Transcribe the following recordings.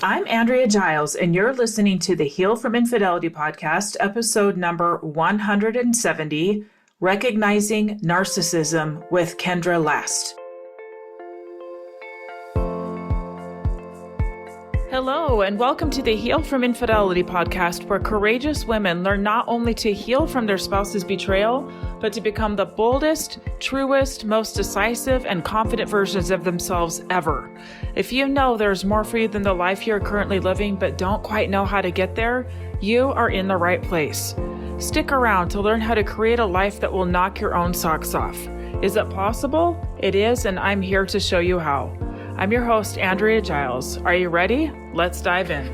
I'm Andrea Giles, and you're listening to the Heal from Infidelity podcast, episode number 170, Recognizing Narcissism with Kendra Last. Hello, and welcome to the Heal from Infidelity podcast, where courageous women learn not only to heal from their spouse's betrayal, but to become the boldest, truest, most decisive, and confident versions of themselves ever. If you know there's more for you than the life you're currently living, but don't quite know how to get there, you are in the right place. Stick around to learn how to create a life that will knock your own socks off. Is it possible? It is, and I'm here to show you how. I'm your host, Andrea Giles. Are you ready? Let's dive in.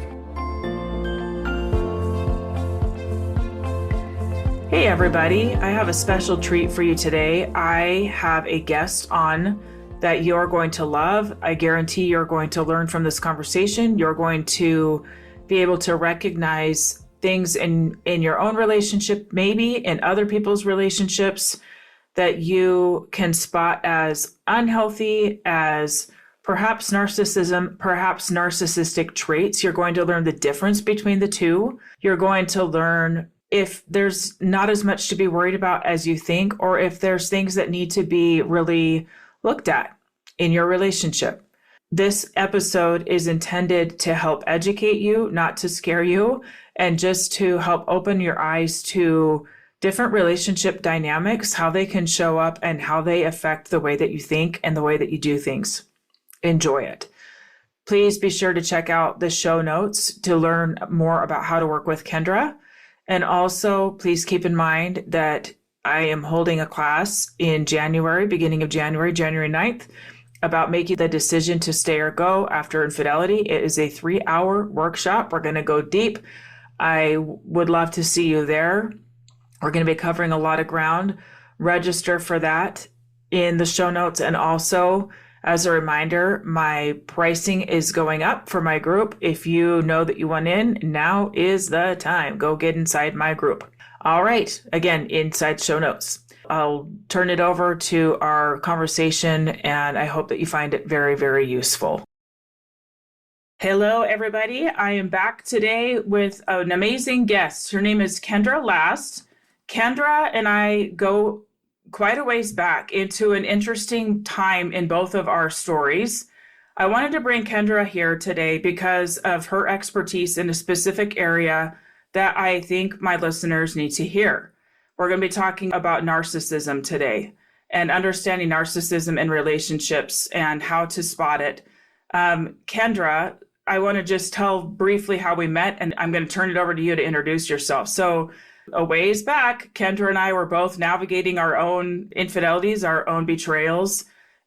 Hey everybody, I have a special treat for you today. I have a guest on that you're going to love. I guarantee you're going to learn from this conversation. You're going to be able to recognize things in your own relationship, maybe in other people's relationships, that you can spot as unhealthy, as perhaps narcissism, perhaps narcissistic traits. You're going to learn the difference between the two. You're going to learn if there's not as much to be worried about as you think, or if there's things that need to be really looked at in your relationship. This episode is intended to help educate you, not to scare you, and just to help open your eyes to different relationship dynamics, how they can show up and how they affect the way that you think and the way that you do things. Enjoy it. Please be sure to check out the show notes to learn more about how to work with Kendra. And also, please keep in mind that I am holding a class in January, beginning of January 9th, about making the decision to stay or go after infidelity. It is a 3-hour workshop. We're going to go deep. I would love to see you there. We're going to be covering a lot of ground. Register for that in the show notes. And also, as a reminder, my pricing is going up for my group. If you know that you want in, now is the time. Go get inside my group. All right. Again, inside show notes. I'll turn it over to our conversation, and I hope that you find it very, very useful. Hello, everybody. I am back today with an amazing guest. Her name is Kendra Last. Kendra and I go quite a ways back into an interesting time in both of our stories. I wanted to bring Kendra here today because of her expertise in a specific area that I think my listeners need to hear. We're going to be talking about narcissism today and understanding narcissism in relationships and how to spot it. Kendra, I want to just tell briefly how we met, and I'm going to turn it over to you to introduce yourself. So, a ways back, Kendra and I were both navigating our own infidelities, our own betrayals,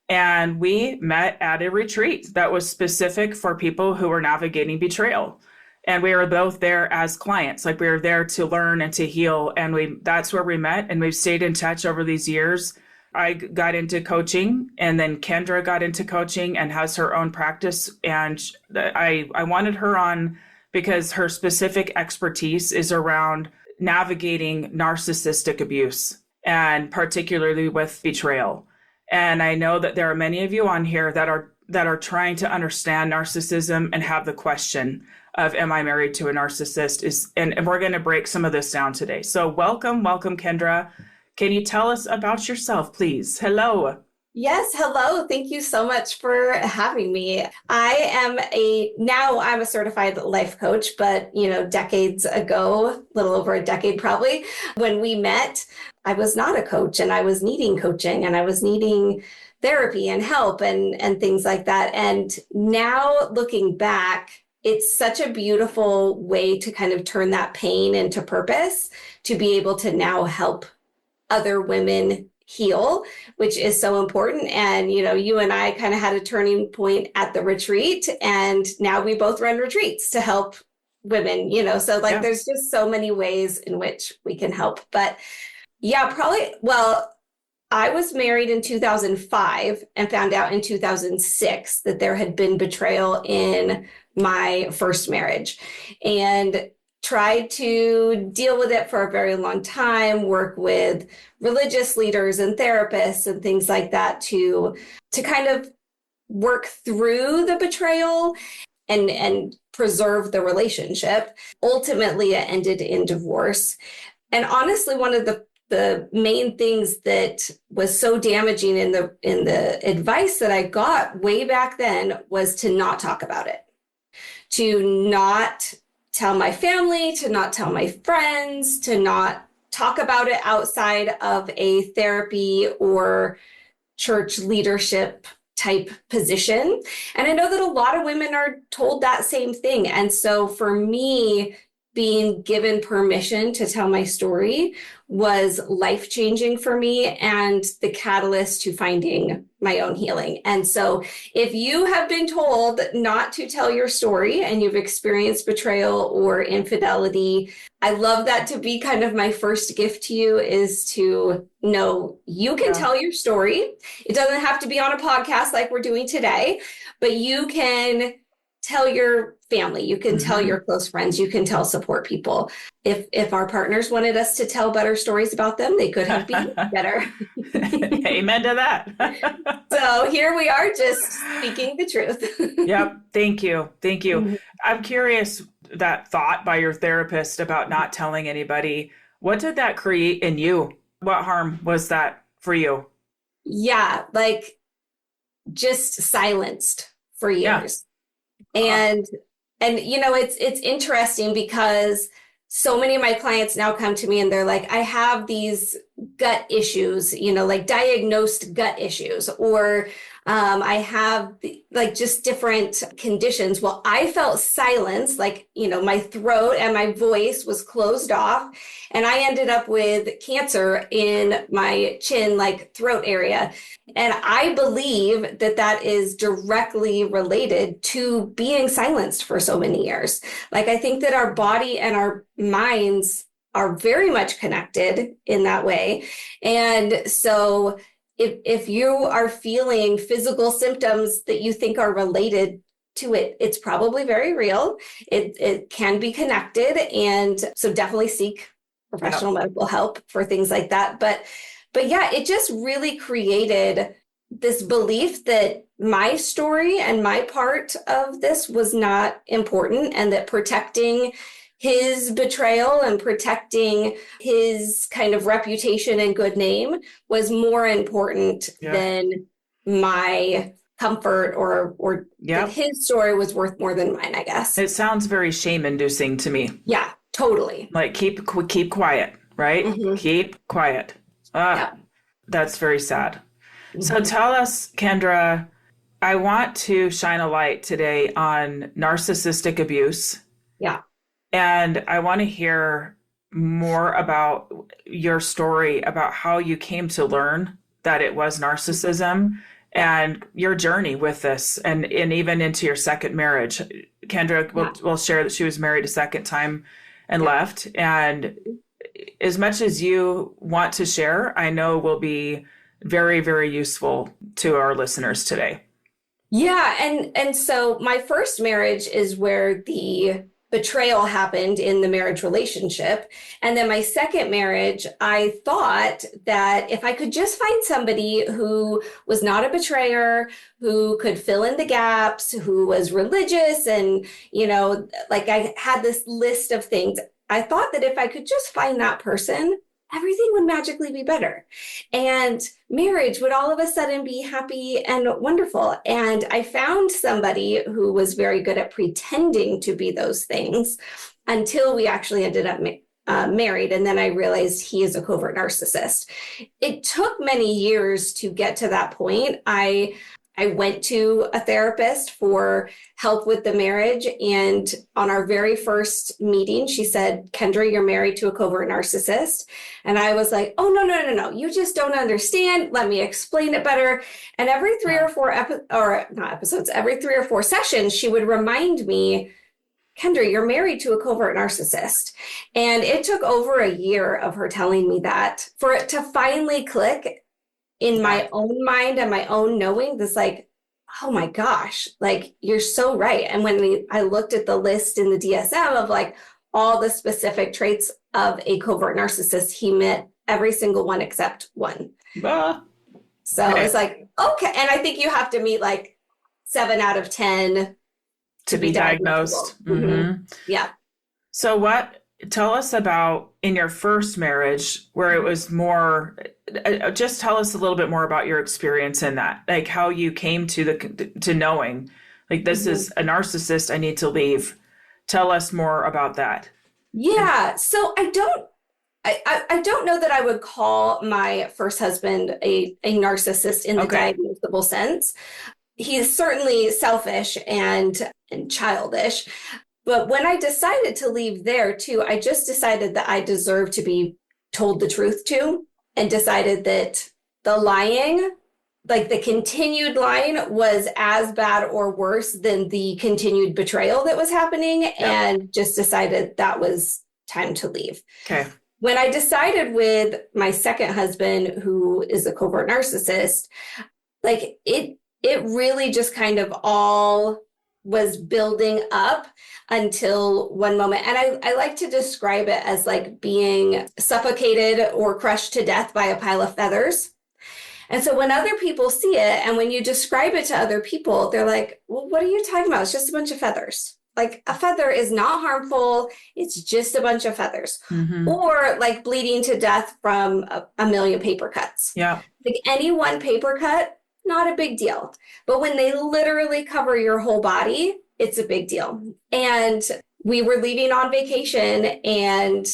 and we met at a retreat that was specific for people who were navigating betrayal. And we were both there as clients, like we were there to learn and to heal. And that's where we met, and we've stayed in touch over these years. I got into coaching, and then Kendra got into coaching and has her own practice. And I wanted her on because her specific expertise is around navigating narcissistic abuse, and particularly with betrayal. And I know that there are many of you on here that are trying to understand narcissism and have the question of, am I married to a narcissist? And we're going to break some of this down today. So welcome, Kendra. Can you tell us about yourself, please? Hello. Yes, hello. Thank you so much for having me. I'm a certified life coach, but decades ago, a little over a decade probably, when we met, I was not a coach, and I was needing coaching, and I was needing therapy and help and things like that. And now looking back, it's such a beautiful way to kind of turn that pain into purpose, to be able to now help other women heal, which is so important. And, you and I kind of had a turning point at the retreat, and now we both run retreats to help women, so there's just so many ways in which we can help. But I was married in 2005 and found out in 2006 that there had been betrayal in my first marriage, and tried to deal with it for a very long time, work with religious leaders and therapists and things like that to kind of work through the betrayal and preserve the relationship. Ultimately, it ended in divorce. And honestly, one of the main things that was so damaging in the advice that I got way back then was to not talk about it, to not tell my family, to not tell my friends, to not talk about it outside of a therapy or church leadership type position. And I know that a lot of women are told that same thing. And so for me, being given permission to tell my story was life-changing for me and the catalyst to finding my own healing. And so if you have been told not to tell your story and you've experienced betrayal or infidelity, I love that to be kind of my first gift to you, is to know you can tell your story. It doesn't have to be on a podcast like we're doing today, but you can tell your family, you can tell your close friends, you can tell support people. If our partners wanted us to tell better stories about them, they could have been better. Amen to that. So here we are, just speaking the truth. Yep. Thank you. Thank you. Mm-hmm. I'm curious, that thought by your therapist about not telling anybody, what did that create in you? What harm was that for you? Yeah, like just silenced for years. And you know, it's interesting because so many of my clients now come to me and they're like, I have these gut issues, you know, like diagnosed gut issues, or I have like just different conditions. Well, I felt silence, like, you know, my throat and my voice was closed off, and I ended up with cancer in my chin, like throat area. And I believe that that is directly related to being silenced for so many years. Like, I think that our body and our minds are very much connected in that way. And so if you are feeling physical symptoms that you think are related to it, it's probably very real. It can be connected. And so definitely seek professional medical help for things like that. But yeah, it just really created this belief that my story and my part of this was not important, and that protecting his betrayal and protecting his kind of reputation and good name was more important than my comfort, or that his story was worth more than mine, I guess. It sounds very shame-inducing to me. Yeah, totally. Like keep quiet, right? Mm-hmm. Keep quiet. That's very sad. Mm-hmm. So tell us, Kendra, I want to shine a light today on narcissistic abuse. Yeah. And I want to hear more about your story, about how you came to learn that it was narcissism and your journey with this, and even into your second marriage. Kendra will share that she was married a second time and left. And as much as you want to share, I know will be very, very useful to our listeners today. Yeah. And so my first marriage is where the betrayal happened in the marriage relationship. And then my second marriage, I thought that if I could just find somebody who was not a betrayer, who could fill in the gaps, who was religious, and, you know, like I had this list of things. I thought that if I could just find that person, everything would magically be better. And marriage would all of a sudden be happy and wonderful. And I found somebody who was very good at pretending to be those things until we actually ended up married. And then I realized he is a covert narcissist. It took many years to get to that point. I went to a therapist for help with the marriage. And on our very first meeting, she said, Kendra, you're married to a covert narcissist. And I was like, oh, no. You just don't understand. Let me explain it better. And every three or four every 3 or 4 sessions, she would remind me, Kendra, you're married to a covert narcissist. And it took over a year of her telling me that for it to finally click in my own mind and my own knowing, this like, oh my gosh, like you're so right. And when I looked at the list in the DSM of like all the specific traits of a covert narcissist, he met every single one except one. So it's like, okay. And I think you have to meet like 7 out of 10 to be diagnosed. Mm-hmm. Yeah. So tell us about in your first marriage where it was more, just tell us a little bit more about your experience in that, like how you came to knowing like this is a narcissist, I need to leave. Tell us more about that. Yeah. So I don't know that I would call my first husband a narcissist in the diagnosable sense. He's certainly selfish and childish. But when I decided to leave there too, I just decided that I deserved to be told the truth too, and decided that the lying, like the continued lying, was as bad or worse than the continued betrayal that was happening, and just decided that was time to leave. Okay. When I decided with my second husband, who is a covert narcissist, like it really just kind of all was building up until one moment. And I like to describe it as like being suffocated or crushed to death by a pile of feathers. And so when other people see it and when you describe it to other people, they're like, well, what are you talking about? It's just a bunch of feathers. Like a feather is not harmful. It's just a bunch of feathers. Mm-hmm. Or like bleeding to death from a million paper cuts. Yeah. Like any one paper cut, not a big deal. But when they literally cover your whole body, it's a big deal. And we were leaving on vacation and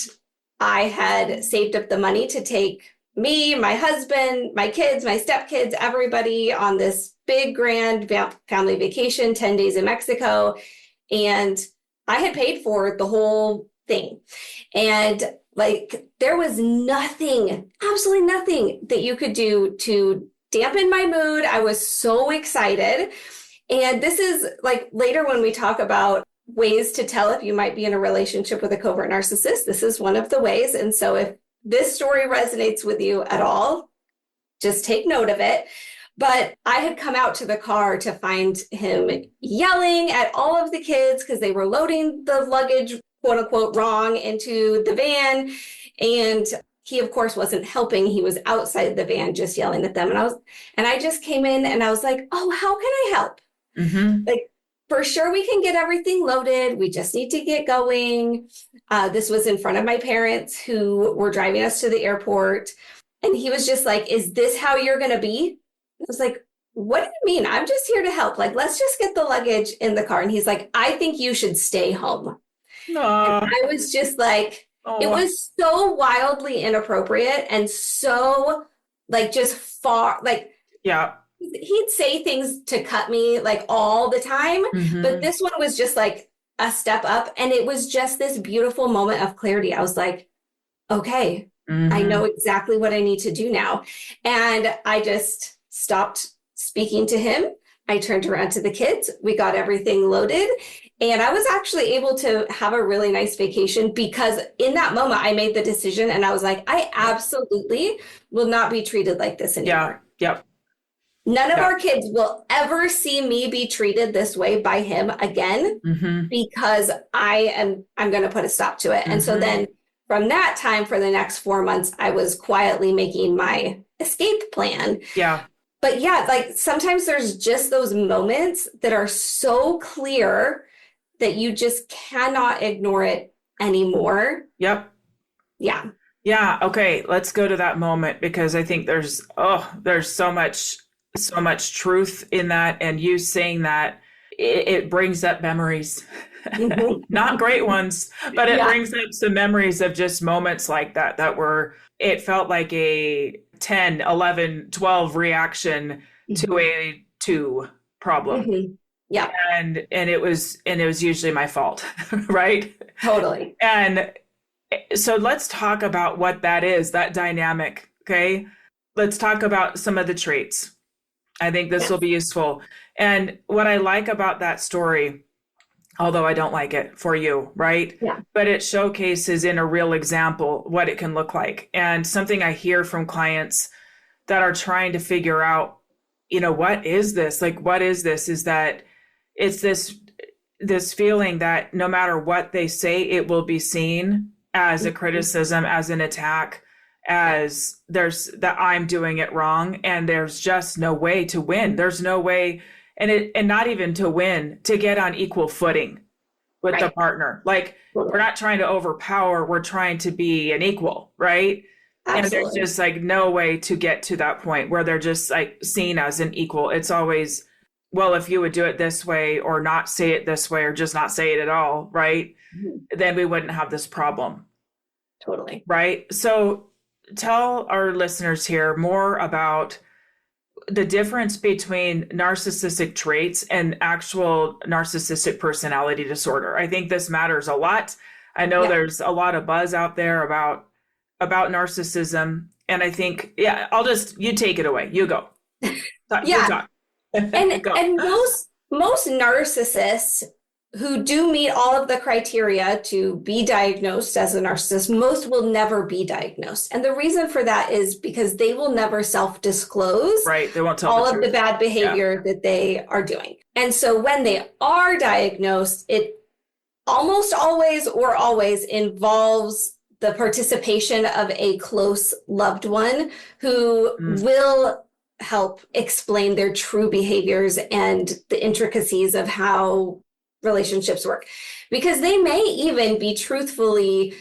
I had saved up the money to take me, my husband, my kids, my stepkids, everybody on this big grand family vacation, 10 days in Mexico. And I had paid for the whole thing. And like, there was nothing, absolutely nothing that you could do to dampen my mood. I was so excited. And this is like later when we talk about ways to tell if you might be in a relationship with a covert narcissist, this is one of the ways. And so if this story resonates with you at all, just take note of it. But I had come out to the car to find him yelling at all of the kids because they were loading the luggage, quote unquote, wrong into the van. And he, of course, wasn't helping. He was outside the van just yelling at them. And I just came in and I was like, oh, how can I help? Mm-hmm. Like, for sure, we can get everything loaded. We just need to get going. This was in front of my parents who were driving us to the airport. And he was just like, is this how you're going to be? I was like, what do you mean? I'm just here to help. Like, let's just get the luggage in the car. And he's like, I think you should stay home. And I was just like, it was so wildly inappropriate and so like just far, like, yeah. He'd say things to cut me like all the time, but this one was just like a step up. And it was just this beautiful moment of clarity. I was like, okay, I know exactly what I need to do now. And I just stopped speaking to him. I turned around to the kids. We got everything loaded. And I was actually able to have a really nice vacation because in that moment, I made the decision and I was like, I absolutely will not be treated like this anymore. Yeah. Yep. None of our kids will ever see me be treated this way by him again because I'm going to put a stop to it. And so then from that time for the next 4 months, I was quietly making my escape plan. Yeah. But yeah, like sometimes there's just those moments that are so clear that you just cannot ignore it anymore. Yep. Yeah. Yeah. Okay. Let's go to that moment because I think there's so much truth in that. And you saying that it brings up memories, not great ones, but it brings up some memories of just moments like that it felt like a 10, 11, 12 reaction to a 2 problem. Yeah. And it was usually my fault, right? Totally. And so let's talk about what that is, that dynamic. Okay. Let's talk about some of the traits. I think this will be useful. And what I like about that story, although I don't like it for you, right? Yeah. But it showcases in a real example what it can look like. And something I hear from clients that are trying to figure out, what is this? Like, what is this? Is that it's this feeling that no matter what they say, it will be seen as a criticism, as an attack, as that I'm doing it wrong. And there's just no way to win. There's no way. and not even to win, to get on equal footing with the Right. partner. Like, we're not trying to overpower, we're trying to be an equal, right? And there's Absolutely. just like no way to get to that point where they're just like seen as an equal. It's always, well, if you would do it this way or not say it this way or just not say it at all, right? Mhm. Then we wouldn't have this problem, Totally. right? So tell our listeners here more about the difference between narcissistic traits and actual narcissistic personality disorder. I think this matters a lot. I know Yeah. there's a lot of buzz out there about narcissism, and I think, yeah, you take it away. You go. You Yeah. talk. Go. And most narcissists who do meet all of the criteria to be diagnosed as a narcissist, most will never be diagnosed. And the reason for that is because they will never self-disclose Right. They won't tell all the of truth. the bad behavior that they are doing. And so when they are diagnosed, it almost always or always involves the participation of a close loved one who will help explain their true behaviors and the intricacies of how relationships work. Because they may even be truthfully,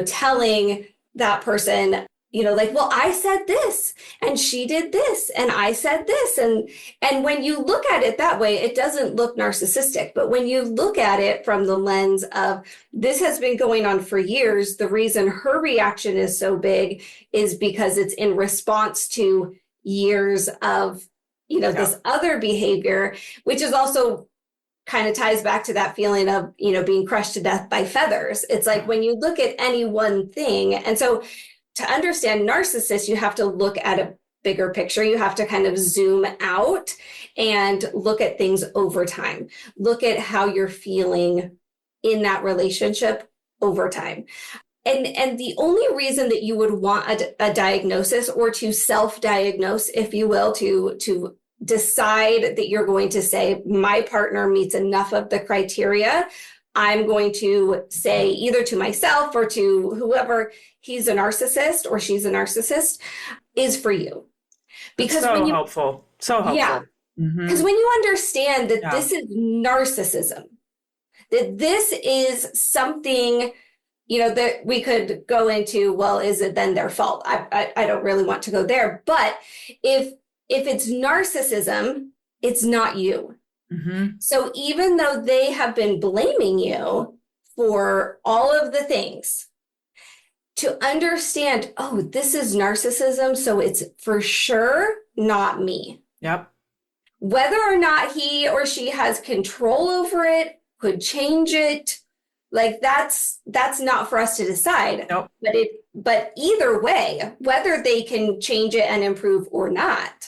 telling that person, like, well, I said this and she did this and I said this. And when you look at it that way, it doesn't look narcissistic. But when you look at it from the lens of this has been going on for years, the reason her reaction is so big is because it's in response to years of, this other behavior, which is also kind of ties back to that feeling of, being crushed to death by feathers. It's like when you look at any one thing. And so to understand narcissists, you have to look at a bigger picture. You have to kind of zoom out and look at things over time. Look at how you're feeling in that relationship over time. And the only reason that you would want a diagnosis or to self-diagnose, if you will, to decide that you're going to say, my partner meets enough of the criteria, I'm going to say either to myself or to whoever, he's a narcissist or she's a narcissist, is for you. Because so helpful. So helpful. Yeah. Because when you understand that this is narcissism, that this is something, that we could go into, well, is it then their fault? I don't really want to go there. But if it's narcissism, it's not you. So even though they have been blaming you for all of the things, to understand, oh, this is narcissism, so it's for sure not me. Yep. Whether or not he or she has control over it, could change it, like that's not for us to decide. Nope. But either way, whether they can change it and improve or not,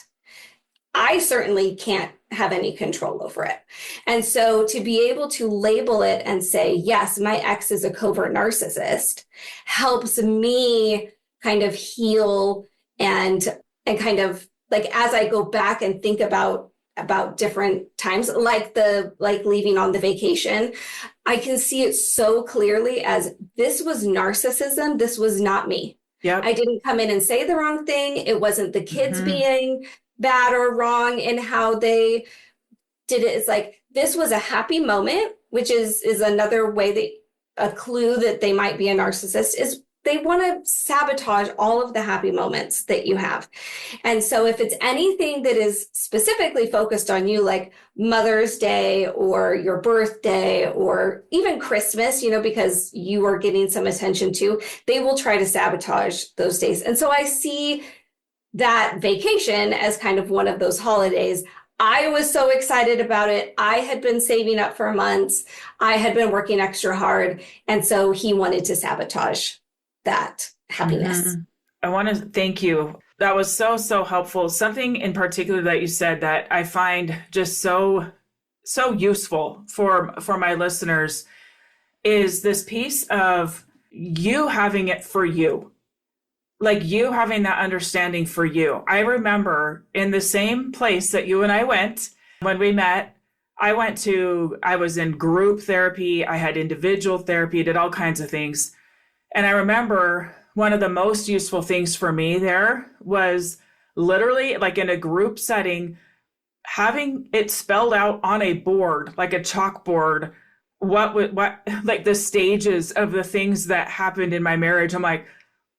I certainly can't have any control over it. And so to be able to label it and say, yes, my ex is a covert narcissist, helps me kind of heal and kind of like, as I go back and think about different times, like leaving on the vacation, I can see it so clearly as this was narcissism. This was not me. Yep. I didn't come in and say the wrong thing. It wasn't the kids being bad or wrong in how they did it. It's like, this was a happy moment, which is another way that a clue that they might be a narcissist is they want to sabotage all of the happy moments that you have. And so if it's anything that is specifically focused on you, like Mother's Day or your birthday or even Christmas, because you are getting some attention to, they will try to sabotage those days. And so I see that vacation as kind of one of those holidays. I was so excited about it. I had been saving up for months. I had been working extra hard. And so he wanted to sabotage that happiness. I want to thank you. That was so, so helpful. Something in particular that you said that I find just so useful for my listeners is this piece of you having it for you. Like you having that understanding for you. I remember in the same place that you and I went when we met, I was in group therapy. I had individual therapy, did all kinds of things. And I remember one of the most useful things for me there was literally like in a group setting, having it spelled out on a board, like a chalkboard, what like the stages of the things that happened in my marriage. I'm like,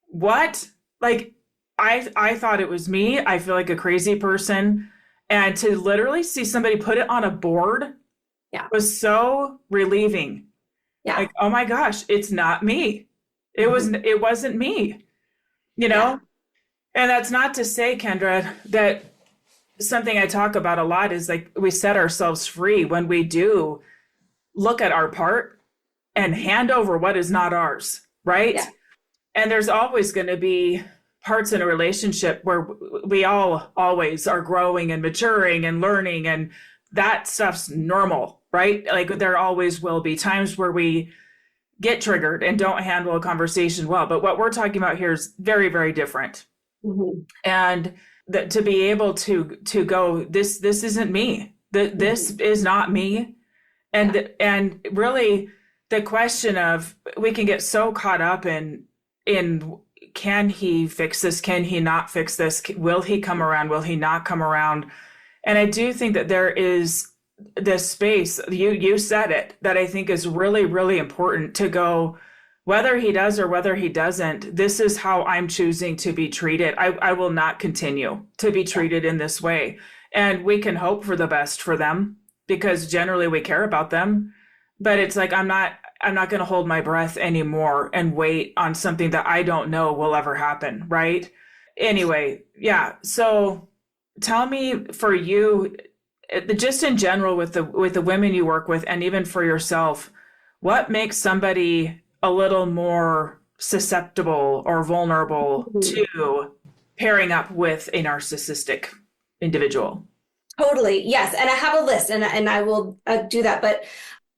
what? Like, I thought it was me. I feel like a crazy person. And to literally see somebody put it on a board was so relieving. Yeah. Like, oh my gosh, it's not me. It wasn't me, you know? Yeah. And that's not to say, Kendra, that something I talk about a lot is like we set ourselves free when we do look at our part and hand over what is not ours, right? Yeah. And there's always going to be parts in a relationship where we all always are growing and maturing and learning, and that stuff's normal, right? Like there always will be times where we get triggered and don't handle a conversation well. But what we're talking about here is very, very different. Mm-hmm. And that to be able to go, this isn't me. This is not me. And really the question of, we can get so caught up in can he fix this? Can he not fix this? Will he come around? Will he not come around? And I do think that there is this space, you said it, that I think is really, really important to go, whether he does or whether he doesn't, this is how I'm choosing to be treated. I will not continue to be treated in this way. And we can hope for the best for them because generally we care about them. But it's like, I'm not going to hold my breath anymore and wait on something that I don't know will ever happen, right? Anyway, yeah. So tell me, for you, just in general with the women you work with, and even for yourself, what makes somebody a little more susceptible or vulnerable to pairing up with a narcissistic individual? Totally. Yes. And I have a list and I will do that. But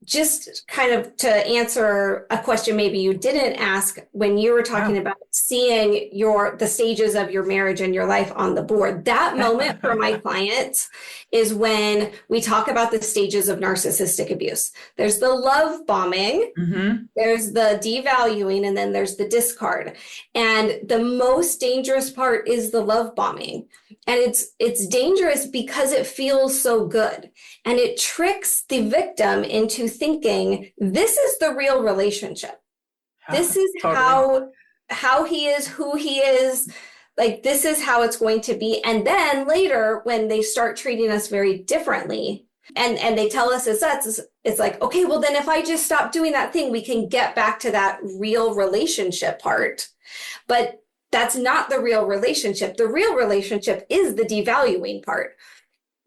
just kind of to answer a question maybe you didn't ask when you were talking about seeing the stages of your marriage and your life on the board, that moment for my clients is when we talk about the stages of narcissistic abuse. There's the love bombing, there's the devaluing, and then there's the discard. And the most dangerous part is the love bombing. And it's dangerous because it feels so good. And it tricks the victim into thinking, this is the real relationship. This is totally how he is, who he is. Like, this is how it's going to be. And then later, when they start treating us very differently, and they tell us it's like, okay, well, then if I just stop doing that thing, we can get back to that real relationship part. But that's not the real relationship. The real relationship is the devaluing part.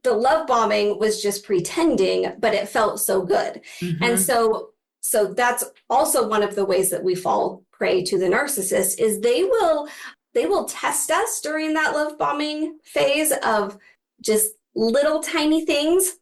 The love bombing was just pretending, but it felt so good. And so that's also one of the ways that we fall prey to the narcissist is they will test us during that love bombing phase of just little tiny things,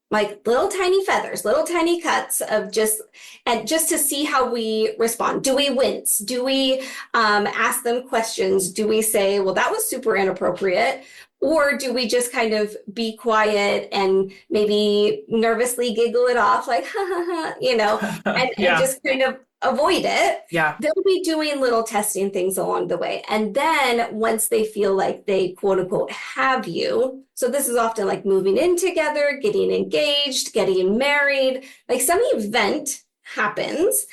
like little tiny feathers, little tiny cuts of just to see how we respond. Do we wince? Do we ask them questions? Do we say, well, that was super inappropriate? Or do we just kind of be quiet and maybe nervously giggle it off like, ha, ha, ha, and just kind of avoid it? Yeah. They'll be doing little testing things along the way. And then once they feel like they, quote unquote, have you, so this is often like moving in together, getting engaged, getting married, like some event happens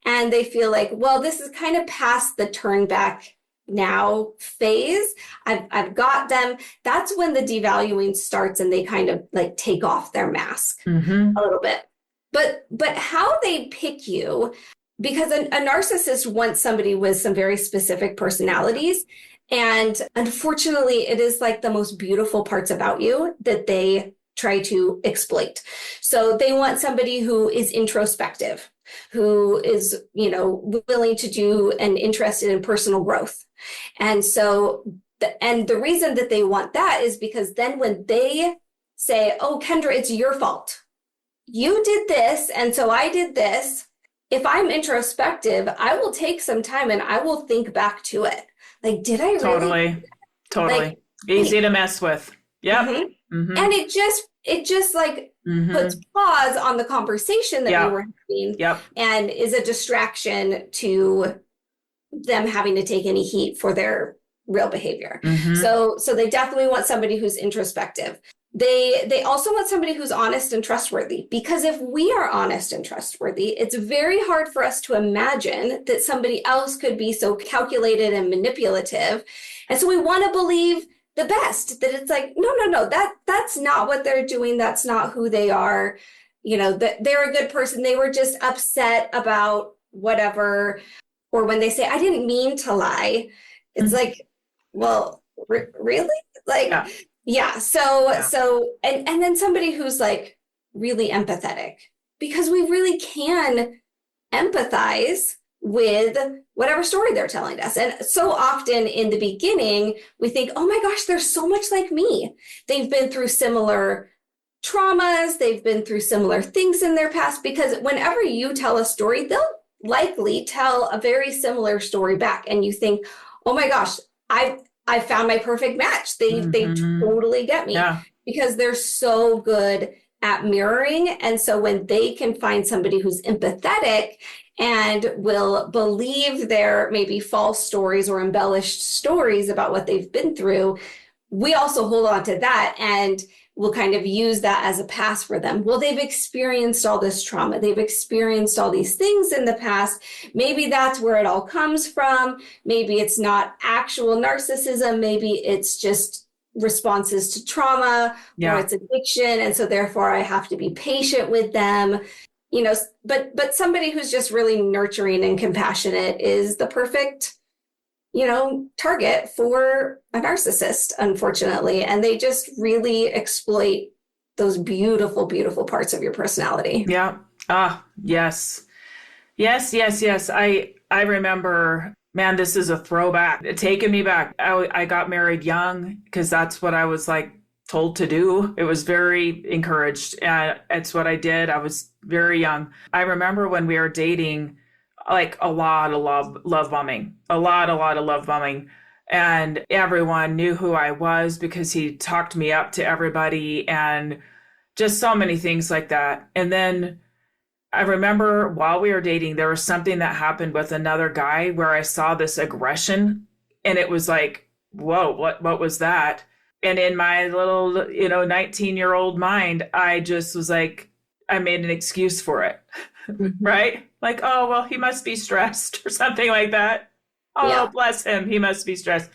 and they feel like, well, this is kind of past the turn back now phase. I've got them. That's when the devaluing starts and they kind of like take off their mask a little bit. But how they pick you, because a narcissist wants somebody with some very specific personalities. And unfortunately, it is like the most beautiful parts about you that they try to exploit. So they want somebody who is introspective, who is, willing to do and interested in personal growth. And so, the reason that they want that is because then when they say, oh, Kendra, it's your fault. You did this, and so I did this. If I'm introspective, I will take some time and I will think back to it. Like, did I really? Totally. Like, easy to mess with. Yep. And it just like puts pause on the conversation that we were having and is a distraction to them having to take any heat for their real behavior. So they definitely want somebody who's introspective. They also want somebody who's honest and trustworthy, because if we are honest and trustworthy, it's very hard for us to imagine that somebody else could be so calculated and manipulative. And so we want to believe the best, that it's like, no, that's not what they're doing. That's not who they are. That they're a good person. They were just upset about whatever. Or when they say, I didn't mean to lie, it's like, well, really? Like, yeah. And then somebody who's like really empathetic, because we really can empathize with whatever story they're telling us. And so often in the beginning, we think, oh my gosh, they're so much like me. They've been through similar traumas. They've been through similar things in their past, because whenever you tell a story, they'll likely tell a very similar story back. And you think, oh my gosh, I found my perfect match. They totally get me, because they're so good at mirroring. And so when they can find somebody who's empathetic and will believe their maybe false stories or embellished stories about what they've been through, we also hold on to that and we'll kind of use that as a pass for them. Well, they've experienced all this trauma. They've experienced all these things in the past. Maybe that's where it all comes from. Maybe it's not actual narcissism. Maybe it's just responses to trauma, or it's addiction. And so therefore I have to be patient with them. But somebody who's just really nurturing and compassionate is the perfect target for a narcissist, unfortunately. And they just really exploit those beautiful, beautiful parts of your personality. Yeah. Yes. I remember, man, this is a throwback. It's taken me back. I got married young because that's what I was like told to do. It was very encouraged. It's what I did. I was very young. I remember when we were dating, like a lot of love bombing, a lot of love bombing. And everyone knew who I was because he talked me up to everybody and just so many things like that. And then I remember while we were dating, there was something that happened with another guy where I saw this aggression and it was like, whoa, what was that? And in my little, 19-year-old mind, I just was like, I made an excuse for it, right? Like, oh, well, he must be stressed or something like that. Oh, bless him. He must be stressed.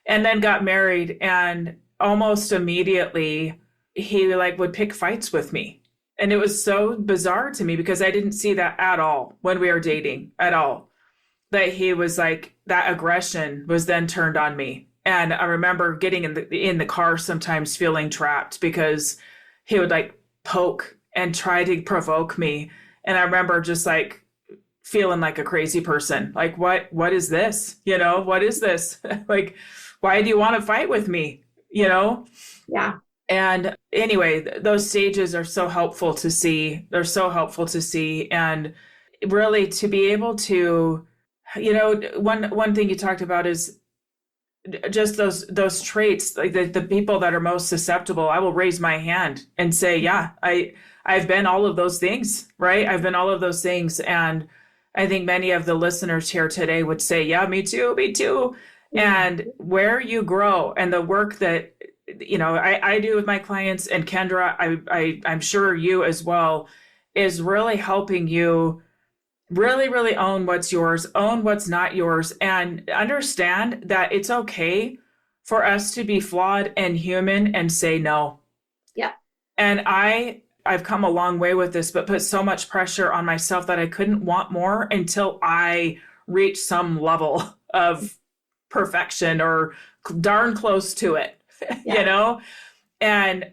And then got married, and almost immediately he would pick fights with me. And it was so bizarre to me because I didn't see that at all when we were dating at all, that he was like, that aggression was then turned on me. And I remember getting in the car sometimes feeling trapped because he would like poke and try to provoke me. And I remember just like feeling like a crazy person. Like, what is this? What is this? Like, why do you want to fight with me? Yeah. And anyway, those stages are so helpful to see. They're so helpful to see. And really to be able to, one thing you talked about is just those traits, like the people that are most susceptible. I will raise my hand and say, yeah, I've been all of those things, right? I've been all of those things. And I think many of the listeners here today would say, yeah, me too. Mm-hmm. And where you grow and the work that, I do with my clients, and Kendra, I'm sure you as well, is really helping you really, really own what's yours, own what's not yours, and understand that it's okay for us to be flawed and human and say no. Yeah. And I've come a long way with this, but put so much pressure on myself that I couldn't want more until I reached some level of perfection or darn close to it, And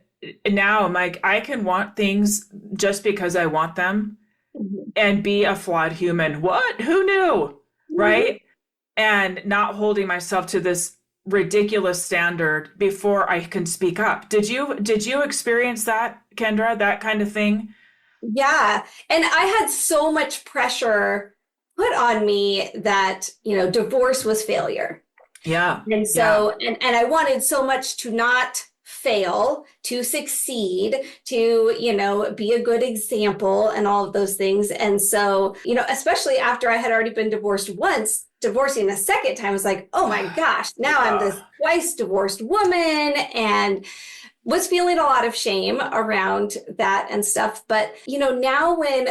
now I'm like, I can want things just because I want them and be a flawed human. What? Who knew? Right? And not holding myself to this ridiculous standard before I can speak up. Did you experience that, Kendra, that kind of thing? Yeah. And I had so much pressure put on me that, divorce was failure. Yeah. And so, and I wanted so much to not fail, to succeed, to, be a good example and all of those things. And so, especially after I had already been divorced once, divorcing a second time was like, oh my gosh, now I'm this twice divorced woman. And was feeling a lot of shame around that and stuff. But, now when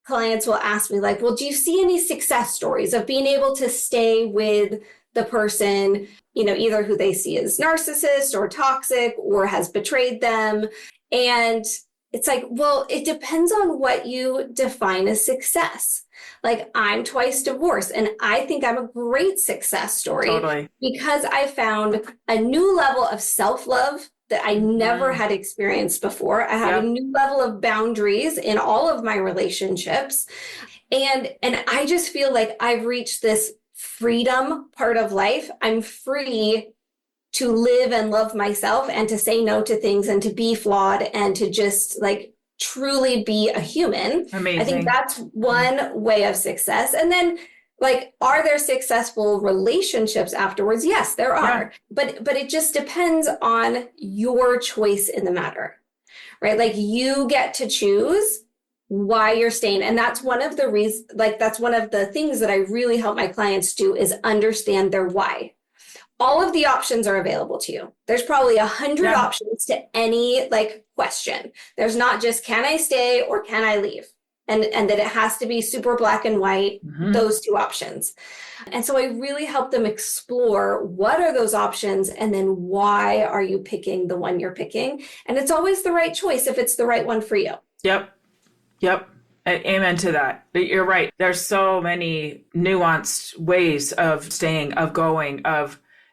clients will ask me like, well, do you see any success stories of being able to stay with the person, either who they see as narcissist or toxic or has betrayed them? And it's like, well, it depends on what you define as success. Like, I'm twice divorced, and I think I'm a great success story. Totally. Because I found a new level of self-love that I never had experienced before. I have a new level of boundaries in all of my relationships. And I just feel like I've reached this freedom part of life. I'm free to live and love myself and to say no to things and to be flawed and to just like truly be a human. Amazing. I think that's one way of success. And then like, are there successful relationships afterwards? Yes, there are. Yeah. But it just depends on your choice in the matter, right? Like, you get to choose why you're staying. And that's one of the reasons, like, that's one of the things that I really help my clients do is understand their why. All of the options are available to you. There's probably 100 options to any like question. There's not just, can I stay or can I leave? And that it has to be super black and white, those two options. And so I really help them explore what are those options and then why are you picking the one you're picking? And it's always the right choice if it's the right one for you. Yep. Amen to that. But you're right. There's so many nuanced ways of staying, of going,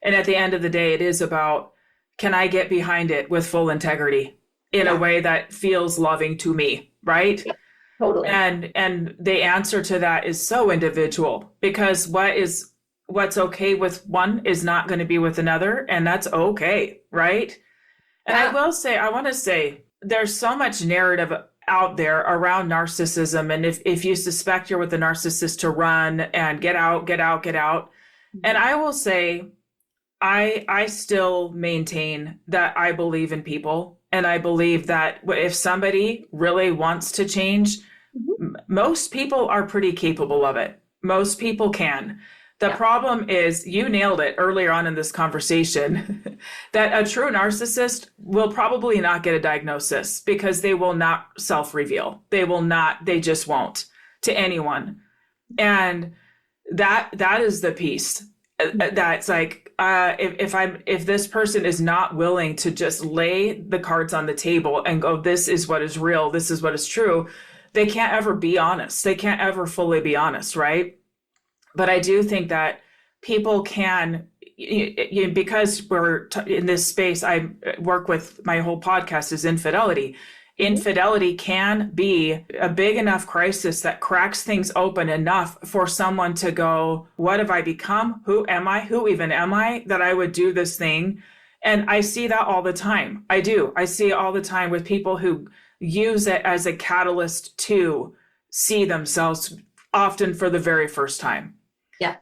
and at the end of the day, it is about, can I get behind it with full integrity in a way that feels loving to me, right? Yeah. Totally. And the answer to that is so individual, because what's okay with one is not going to be with another, and that's okay, right? And I want to say there's so much narrative out there around narcissism, and if you suspect you're with a narcissist, to run and get out. And I will say, I still maintain that I believe in people, and I believe that if somebody really wants to change, most people are pretty capable of it. Most people can. The problem is, you nailed it earlier on in this conversation, that a true narcissist will probably not get a diagnosis because they will not self-reveal. They just won't to anyone. And that is the piece that's like, if this person is not willing to just lay the cards on the table and go, this is what is real, this is what is true, they can't ever be honest. They can't ever fully be honest, right? But I do think that people can, because we're in this space, I work with, my whole podcast is infidelity. Infidelity can be a big enough crisis that cracks things open enough for someone to go, what have I become? Who am I? Who even am I that I would do this thing? And I see that all the time. I do. I see it all the time with people who use it as a catalyst to see themselves, often for the very first time. Yeah.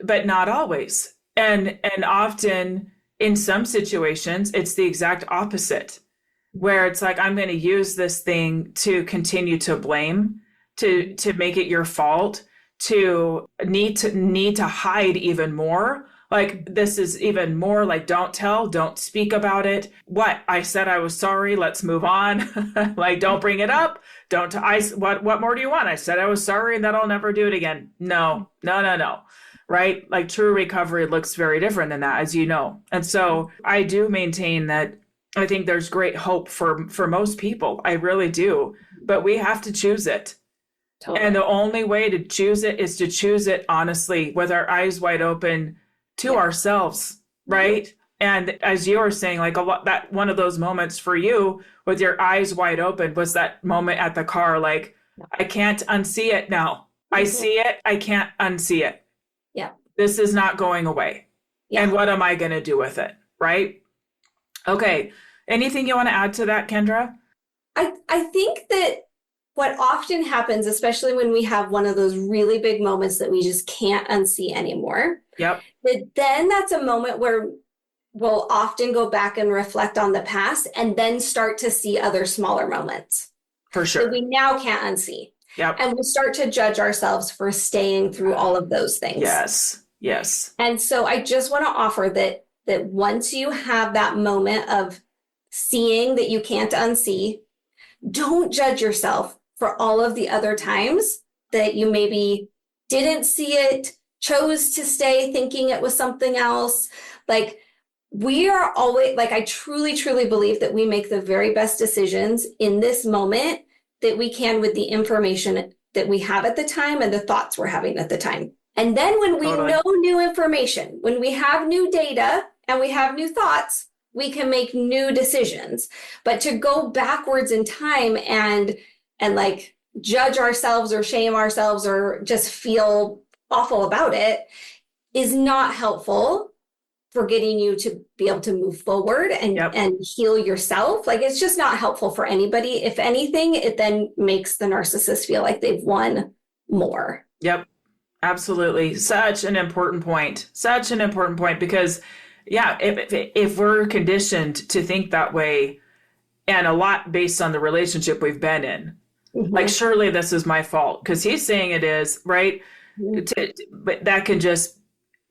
But not always. And often in some situations, it's the exact opposite, where it's like, I'm going to use this thing to continue to blame, to make it your fault, to need to hide even more. Like, this is even more like, don't tell, don't speak about it. What? I said I was sorry. Let's move on. Like, don't bring it up. What more do you want? I said I was sorry and that I'll never do it again. No. Right? Like, true recovery looks very different than that, as you know. And so I do maintain that I think there's great hope for most people. I really do. But we have to choose it. Totally. And the only way to choose it is to choose it honestly, with our eyes wide open to ourselves, right? And as you were saying, like, that one of those moments for you with your eyes wide open was that moment at the car, like, I can't unsee it now. I see it. I can't unsee it. Yeah. This is not going away. Yeah. And what am I going to do with it? Right? Okay. Anything you want to add to that, Kendra? I think that what often happens, especially when we have one of those really big moments that we just can't unsee anymore. Yep. Then that's a moment where we'll often go back and reflect on the past and then start to see other smaller moments. For sure. That we now can't unsee. Yep. And we start to judge ourselves for staying through all of those things. Yes. And so I just want to offer that once you have that moment of seeing that you can't unsee. Don't judge yourself for all of the other times that you maybe didn't see it, chose to stay thinking it was something else. Like, we are always, like, I truly, truly believe that we make the very best decisions in this moment that we can with the information that we have at the time and the thoughts we're having at the time. And then when we know new information, when we have new data and we have new thoughts, we can make new decisions. But to go backwards in time and like judge ourselves or shame ourselves or just feel awful about it is not helpful for getting you to be able to move forward and heal yourself. Like, it's just not helpful for anybody. If anything, it then makes the narcissist feel like they've won more. Yep. Absolutely. Such an important point. Such an important point, because if we're conditioned to think that way, and a lot based on the relationship we've been in, like, surely this is my fault because he's saying it is, right? But that can just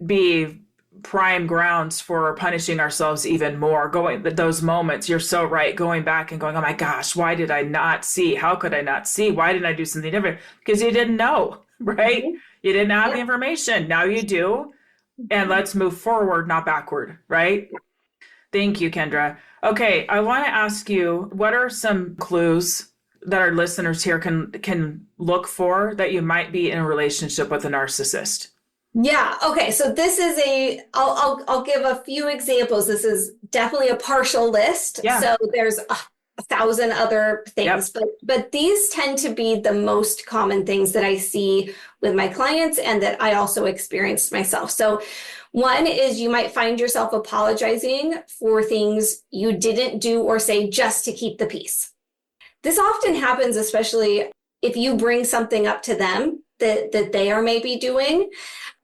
be prime grounds for punishing ourselves even more. Those moments, you're so right, going back and going, oh my gosh, why did I not see? How could I not see? Why didn't I do something different? Because you didn't know, right? You didn't have the information. Now you do. And let's move forward, not backward, right? Thank you, Kendra. Okay, I want to ask you, what are some clues that our listeners here can look for that you might be in a relationship with a narcissist? Yeah. Okay. So this is I'll give a few examples. This is definitely a partial list. Yeah. So there's a 1,000 other things, but these tend to be the most common things that I see with my clients and that I also experienced myself. So one is you might find yourself apologizing for things you didn't do or say just to keep the peace. This often happens, especially if you bring something up to them that they are maybe doing.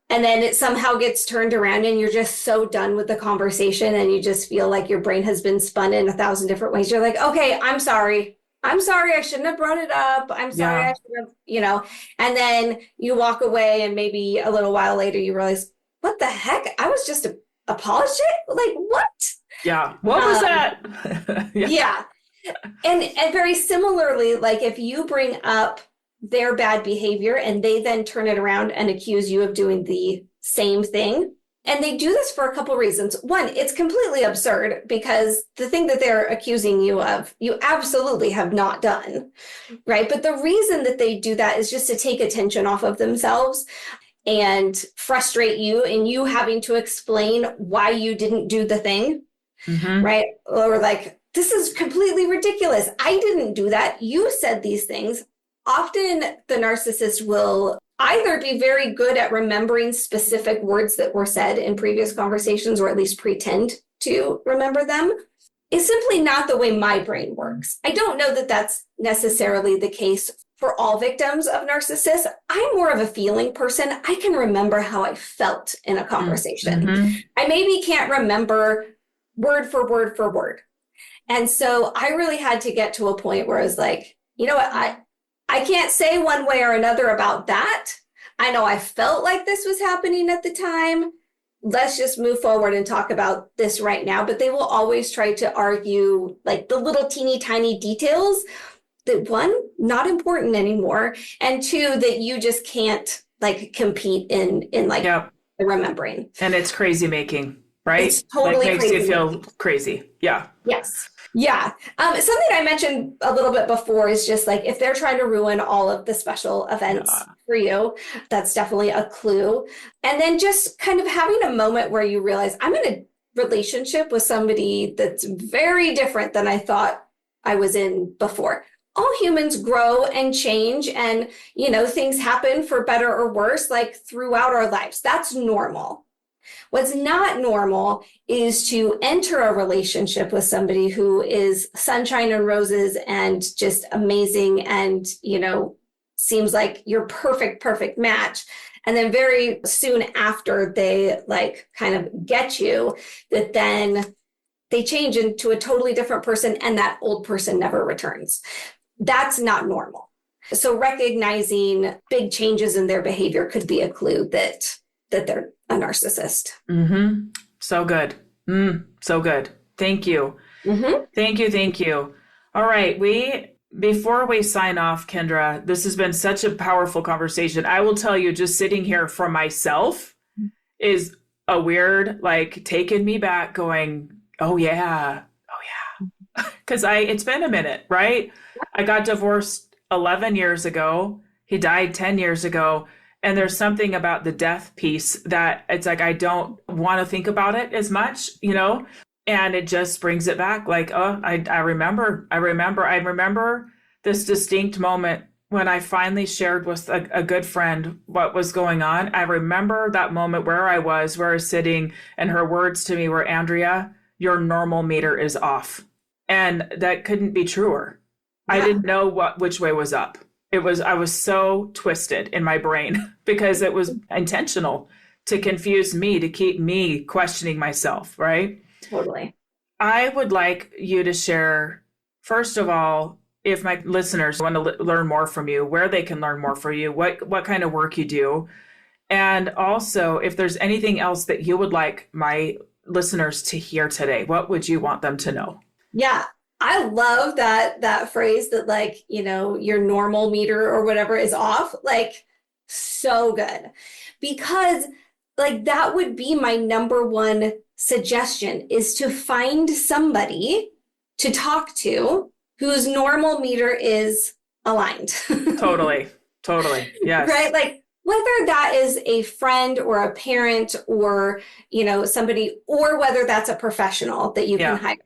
And then it somehow gets turned around and you're just so done with the conversation and you just feel like your brain has been spun in 1,000 different ways. You're like, okay, I'm sorry. I shouldn't have brought it up. I'm sorry. I should have, and then you walk away and maybe a little while later you realize, what the heck? I was just apologetic? Like, what? Yeah. What was that? Yeah. And very similarly, like, if you bring up their bad behavior and they then turn it around and accuse you of doing the same thing. And they do this for a couple reasons. One, it's completely absurd because the thing that they're accusing you of, you absolutely have not done, right? But the reason that they do that is just to take attention off of themselves and frustrate you and you having to explain why you didn't do the thing, right? Or like, this is completely ridiculous. I didn't do that. You said these things. Often the narcissist will either be very good at remembering specific words that were said in previous conversations, or at least pretend to remember them. It's simply not the way my brain works. I don't know that that's necessarily the case for all victims of narcissists. I'm more of a feeling person. I can remember how I felt in a conversation. I maybe can't remember word for word for word. And so I really had to get to a point where I was like, you know what, I can't say one way or another about that. I know I felt like this was happening at the time. Let's just move forward and talk about this right now. But they will always try to argue like the little teeny tiny details that, one, not important anymore, and two, that you just can't like compete in like the remembering. And it's crazy making, right? It's totally like, makes crazy. You feel crazy. Yeah. Yes. Yeah. Something I mentioned a little bit before is just like, if they're trying to ruin all of the special events for you, that's definitely a clue. And then just kind of having a moment where you realize, I'm in a relationship with somebody that's very different than I thought I was in before. All humans grow and change, and, things happen for better or worse, like throughout our lives. That's normal. What's not normal is to enter a relationship with somebody who is sunshine and roses and just amazing and, seems like your perfect match. And then very soon after they like kind of get you, that then they change into a totally different person and that old person never returns. That's not normal. So recognizing big changes in their behavior could be a clue that they're a narcissist. So good. So good. Thank you. Mm-hmm. Thank you. Thank you. All right. Before we sign off, Kendra, this has been such a powerful conversation. I will tell you, just sitting here for myself is a weird, like, taking me back going, oh yeah. Oh yeah. Cause it's been a minute, right? I got divorced 11 years ago. He died 10 years ago. And there's something about the death piece that it's like, I don't want to think about it as much, and it just brings it back. Like, oh, I remember this distinct moment when I finally shared with a good friend what was going on. I remember that moment where I was sitting, and her words to me were, Andrea, your normal meter is off. And that couldn't be truer. Yeah. I didn't know which way was up. I was so twisted in my brain because it was intentional to confuse me, to keep me questioning myself, right? Totally. I would like you to share, first of all, if my listeners want to learn more from you, where they can learn more from you, what kind of work you do. And also, if there's anything else that you would like my listeners to hear today, what would you want them to know? Yeah. I love that phrase that, like, your normal meter or whatever is off. Like, so good. Because, like, that would be my number one suggestion, is to find somebody to talk to whose normal meter is aligned. Totally. Yes. Right? Like, whether that is a friend or a parent or, somebody, or whether that's a professional that you can hire,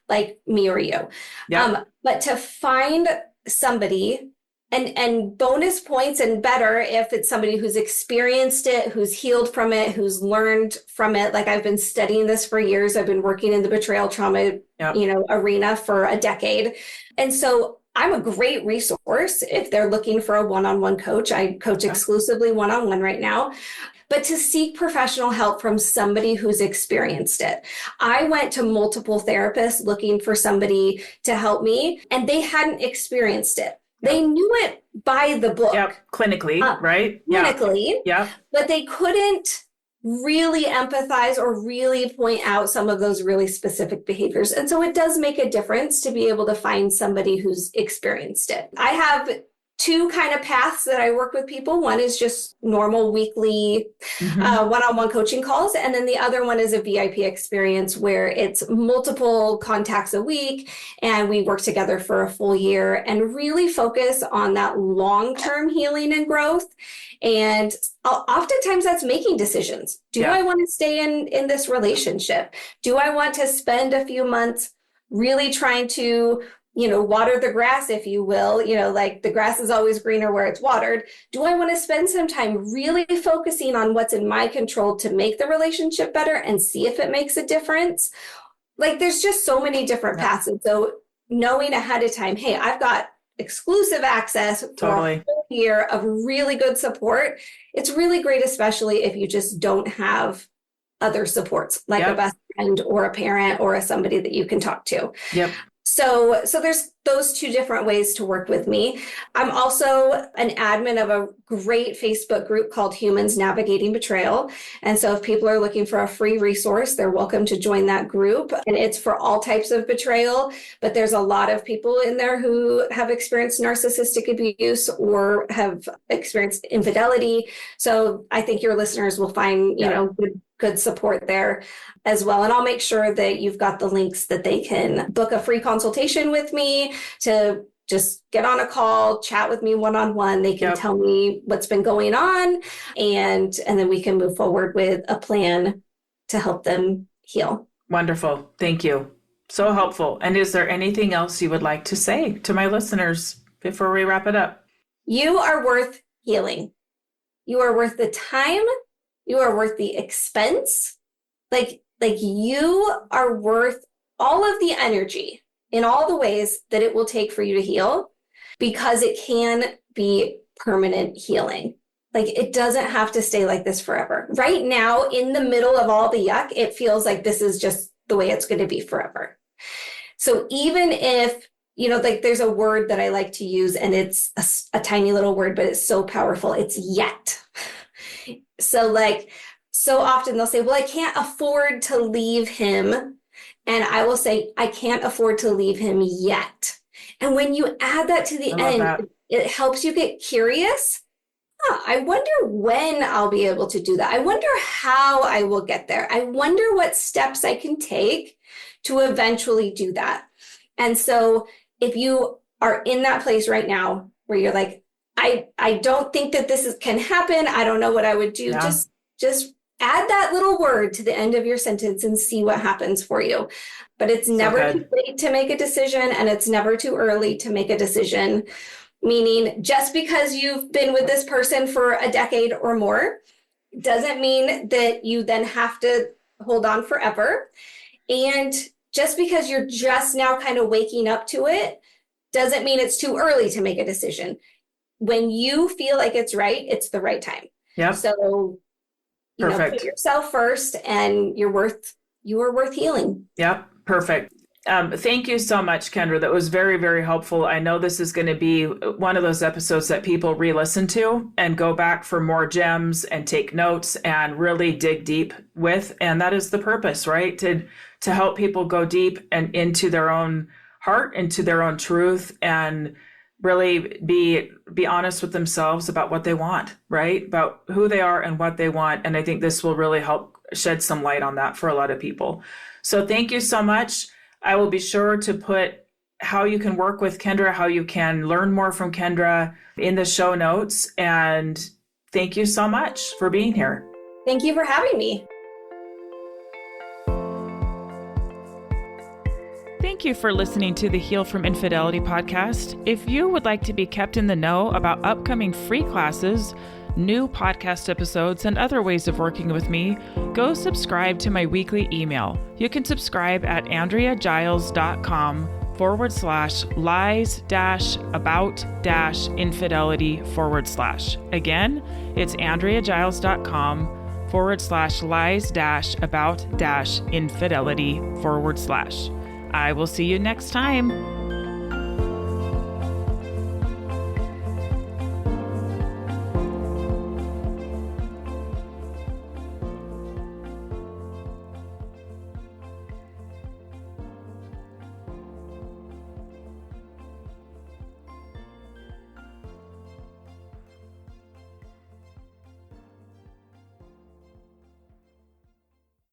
like me or you. But to find somebody, and bonus points, and better if it's somebody who's experienced it, who's healed from it, who's learned from it. Like, I've been studying this for years. I've been working in the betrayal trauma, arena for a decade. And so I'm a great resource if they're looking for a one-on-one coach. I coach exclusively one-on-one right now. But to seek professional help from somebody who's experienced it. I went to multiple therapists looking for somebody to help me, and they hadn't experienced it. They knew it by the book. Clinically, right? Clinically. But they couldn't really empathize or really point out some of those really specific behaviors. And so it does make a difference to be able to find somebody who's experienced it. I have two kind of paths that I work with people. One is just normal weekly one-on-one coaching calls. And then the other one is a VIP experience where it's multiple contacts a week, and we work together for a full year and really focus on that long-term healing and growth. And oftentimes that's making decisions. Do I want to stay in this relationship? Do I want to spend a few months really trying to water the grass, if you will, like the grass is always greener where it's watered. Do I want to spend some time really focusing on what's in my control to make the relationship better and see if it makes a difference? Like, there's just so many different paths. And so knowing ahead of time, hey, I've got exclusive access for a full year of really good support. It's really great, especially if you just don't have other supports, like a best friend or a parent or somebody that you can talk to. So there's those two different ways to work with me. I'm also an admin of a great Facebook group called Humans Navigating Betrayal. And so if people are looking for a free resource, they're welcome to join that group. And it's for all types of betrayal, but there's a lot of people in there who have experienced narcissistic abuse or have experienced infidelity. So I think your listeners will find, good support there as well. And I'll make sure that you've got the links that they can book a free consultation with me, to just get on a call, chat with me one-on-one. They can tell me what's been going on, and then we can move forward with a plan to help them heal. Wonderful. Thank you. So helpful. And is there anything else you would like to say to my listeners before we wrap it up? You are worth healing. You are worth the time. You are worth the expense. Like you are worth all of the energy in all the ways that it will take for you to heal, because it can be permanent healing. Like, it doesn't have to stay like this forever. Right now, in the middle of all the yuck, it feels like this is just the way it's going to be forever. So even if, like, there's a word that I like to use, and it's a tiny little word, but it's so powerful. It's yet. So often they'll say, well, I can't afford to leave him. And I will say, I can't afford to leave him yet. And when you add that to the end, it helps you get curious. I wonder when I'll be able to do that. I wonder how I will get there. I wonder what steps I can take to eventually do that. And so if you are in that place right now where you're like, I don't think that can happen. I don't know what I would do. Yeah. Just add that little word to the end of your sentence and see what happens for you. But it's never too late to make a decision, and it's never too early to make a decision. Meaning, just because you've been with this person for a decade or more doesn't mean that you then have to hold on forever. And just because you're just now kind of waking up to it doesn't mean it's too early to make a decision. When you feel like it's right, it's the right time. Yeah. So, put yourself first, and you are worth healing. Yep. Perfect. Thank you so much, Kendra. That was very, very helpful. I know this is going to be one of those episodes that people re-listen to and go back for more gems and take notes and really dig deep with. And that is the purpose, right? To help people go deep and into their own heart, into their own truth, and really be honest with themselves about what they want, right? About who they are and what they want. And I think this will really help shed some light on that for a lot of people. So thank you so much. I will be sure to put how you can work with Kendra, how you can learn more from Kendra in the show notes. And thank you so much for being here. Thank you for having me. Thank you for listening to the Heal from Infidelity podcast. If you would like to be kept in the know about upcoming free classes, new podcast episodes, and other ways of working with me, go subscribe to my weekly email. You can subscribe at AndreaGiles.com/lies-about-infidelity/. Again, it's AndreaGiles.com/lies-about-infidelity/. I will see you next time.